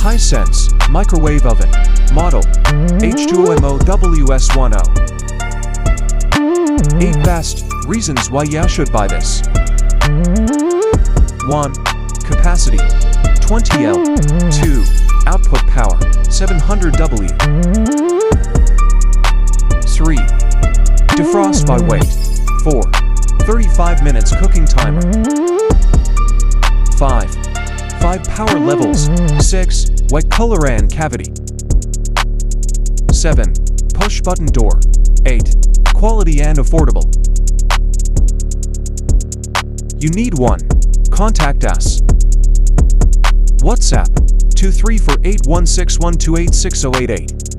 Hisense microwave oven. Model H20MOSW10. 8 best reasons why you should buy this. 1. Capacity 20L. 2. Output power 700W. 3. Defrost by weight. 4. 35 minutes cooking timer. 5. 5 power levels. 6. White color and cavity. 7. Push button door. 8. Quality and affordable. You need one. Contact us. WhatsApp 2348161286088.